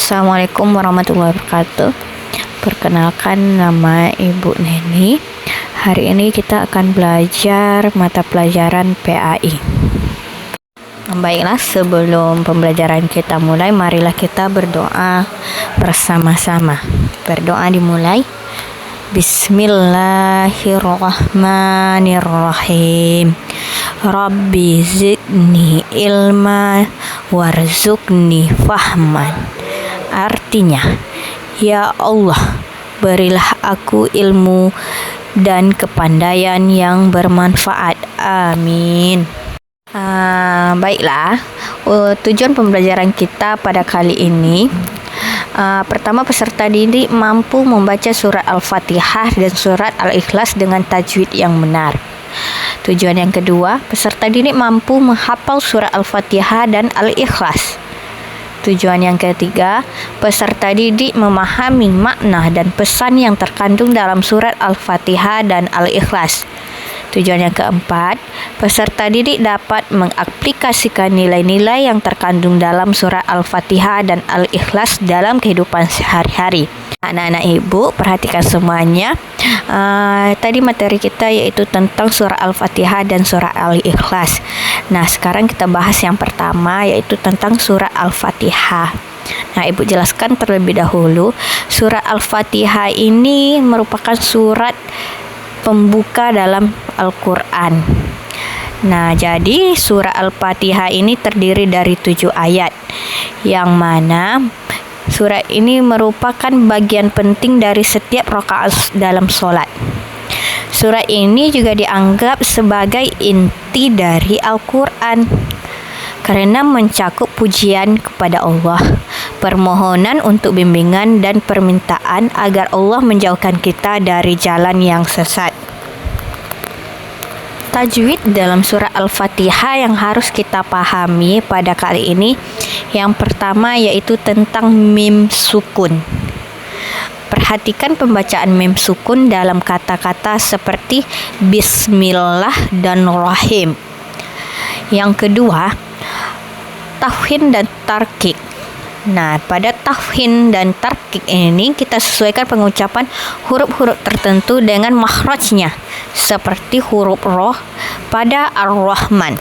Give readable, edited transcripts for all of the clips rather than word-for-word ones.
Assalamualaikum warahmatullahi wabarakatuh. Perkenalkan, nama Ibu Neni. Hari ini kita akan belajar mata pelajaran PAI. Baiklah, sebelum pembelajaran kita mulai, marilah kita berdoa bersama-sama. Berdoa dimulai. Bismillahirrahmanirrahim. Rabbi zidni ilma warzuqni fahman. Artinya, ya Allah, berilah aku ilmu dan kepandaian yang bermanfaat. Amin. Baiklah, tujuan pembelajaran kita pada kali ini, pertama, peserta didik mampu membaca surat Al-Fatihah dan surat Al-Ikhlas dengan tajwid yang benar. Tujuan yang kedua, peserta didik mampu menghafal surat Al-Fatihah dan Al-Ikhlas. Tujuan yang ketiga, peserta didik memahami makna dan pesan yang terkandung dalam surat Al-Fatihah dan Al-Ikhlas. Tujuan yang keempat, peserta didik dapat mengaplikasikan nilai-nilai yang terkandung dalam surat Al-Fatihah dan Al-Ikhlas dalam kehidupan sehari-hari. Anak-anak ibu, perhatikan semuanya. Tadi materi kita yaitu tentang surah Al-Fatihah dan surah Al-Ikhlas. Nah, sekarang kita bahas yang pertama yaitu tentang surah Al-Fatihah. Nah, ibu jelaskan terlebih dahulu. Surah Al-Fatihah ini merupakan surat pembuka dalam Al-Quran. Nah, jadi surah Al-Fatihah ini terdiri dari 7 ayat, yang mana surat ini merupakan bagian penting dari setiap rakaat dalam sholat. Surat ini juga dianggap sebagai inti dari Al-Quran karena mencakup pujian kepada Allah, permohonan untuk bimbingan dan permintaan agar Allah menjauhkan kita dari jalan yang sesat. Tajwid dalam surah Al-Fatihah yang harus kita pahami pada kali ini, yang pertama yaitu tentang mim sukun. Perhatikan pembacaan mim sukun dalam kata-kata seperti Bismillah dan Rahim. Yang kedua, tafkhim dan tarqiq. Nah, pada tafkhim dan tarqiq ini kita sesuaikan pengucapan huruf-huruf tertentu dengan makhrajnya, seperti huruf roh pada Ar-Rahman.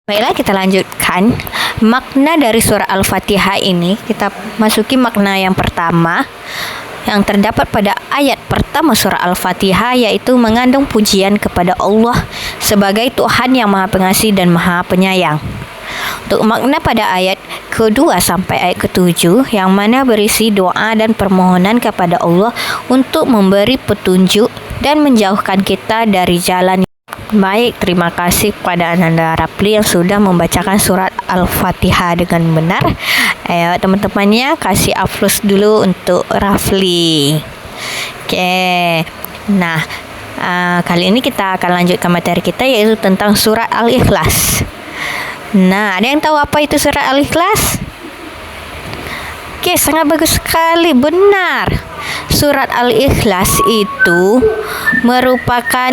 Baiklah, kita lanjutkan. Makna dari surah Al-Fatihah ini, kita masuki makna yang pertama yang terdapat pada ayat pertama surah Al-Fatihah, yaitu mengandung pujian kepada Allah sebagai Tuhan yang Maha Pengasih dan Maha Penyayang. Untuk makna pada ayat kedua sampai ayat ketujuh, yang mana berisi doa dan permohonan kepada Allah untuk memberi petunjuk dan menjauhkan kita dari jalan. Baik, terima kasih kepada Ananda Rapli yang sudah membacakan surat Al-Fatihah dengan benar. Ayo teman-temannya, kasih aplaus dulu untuk Rafli. Oke. Nah, kali ini kita akan lanjutkan materi kita yaitu tentang surat Al-Ikhlas. Nah, ada yang tahu apa itu surat Al-Ikhlas? Oke, sangat bagus sekali, benar. Surat Al-Ikhlas itu merupakan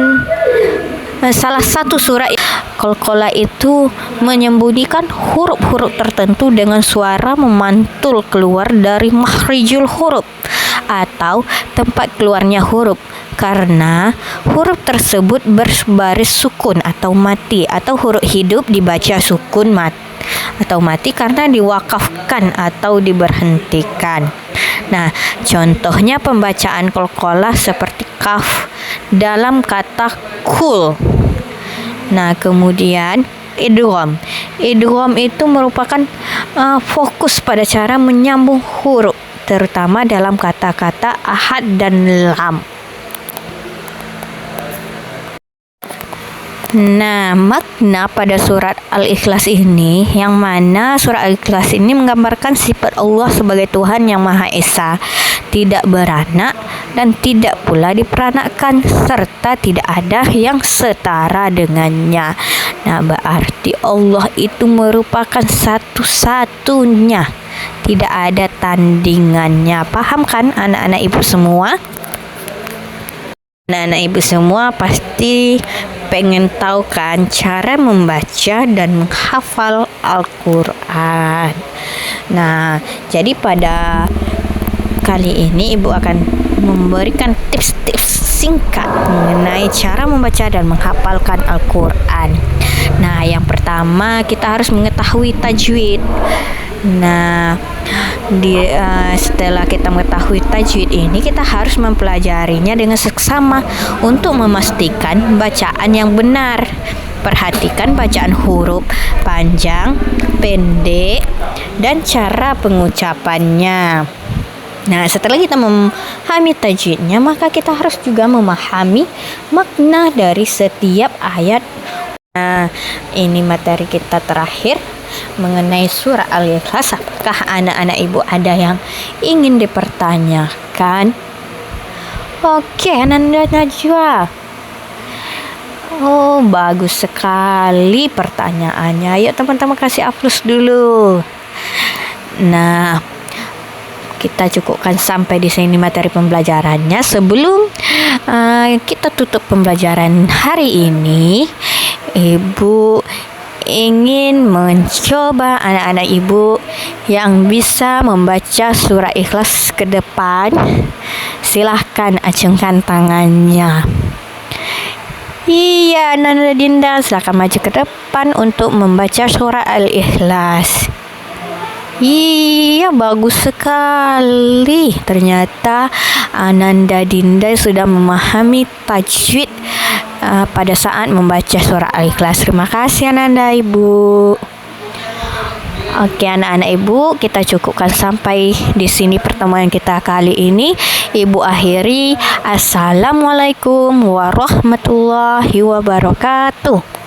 salah satu surat. Qalqalah itu menyembunyikan huruf-huruf tertentu dengan suara memantul keluar dari makhrijul huruf atau tempat keluarnya huruf, karena huruf tersebut berbaris sukun atau mati, atau huruf hidup dibaca sukun atau mati karena diwakafkan atau diberhentikan. Nah, contohnya pembacaan qalqalah seperti kaf dalam kata kul. Nah, kemudian idgham. Idgham itu merupakan fokus pada cara menyambung huruf, terutama dalam kata-kata ahad dan lam. Nah, makna pada surat Al-Ikhlas ini, yang mana surat Al-Ikhlas ini menggambarkan sifat Allah sebagai Tuhan yang Maha Esa, tidak beranak dan tidak pula diperanakkan, serta tidak ada yang setara dengannya. Nah, berarti Allah itu merupakan satu-satunya, tidak ada tandingannya. Paham kan anak-anak ibu semua? Anak-anak ibu semua pasti pengen tahu kan cara membaca dan menghafal Al-Quran. Nah, jadi pada kali ini Ibu akan memberikan tips-tips singkat mengenai cara membaca dan menghafalkan Al-Quran. Nah, yang pertama kita harus mengetahui tajwid. Nah, setelah kita mengetahui tajwid ini, kita harus mempelajarinya dengan seksama untuk memastikan bacaan yang benar. Perhatikan bacaan huruf panjang, pendek, dan cara pengucapannya. Nah, setelah kita memahami tajwidnya, maka kita harus juga memahami makna dari setiap ayat. Nah, ini materi kita terakhir mengenai surah Al-Ikhlas. Apakah anak-anak Ibu ada yang ingin dipertanyakan? Oke, Ananda Najwa. Oh, bagus sekali pertanyaannya. Ayo teman-teman kasih aplaus dulu. Nah, kita cukupkan sampai di sini materi pembelajarannya. Sebelum kita tutup pembelajaran hari ini, Ibu ingin mencoba anak-anak Ibu yang bisa membaca surah Ikhlas ke depan. Silahkan acungkan tangannya. Iya, Nanda Dinda, silahkan maju ke depan untuk membaca surah Al-Ikhlas. Iya, bagus sekali. Ternyata Ananda Dinda sudah memahami tajwid pada saat membaca surah Al-Ikhlas. Terima kasih Ananda Ibu. Oke, anak-anak Ibu, kita cukupkan sampai di sini pertemuan kita kali ini. Ibu akhiri. Assalamualaikum warahmatullahi wabarakatuh.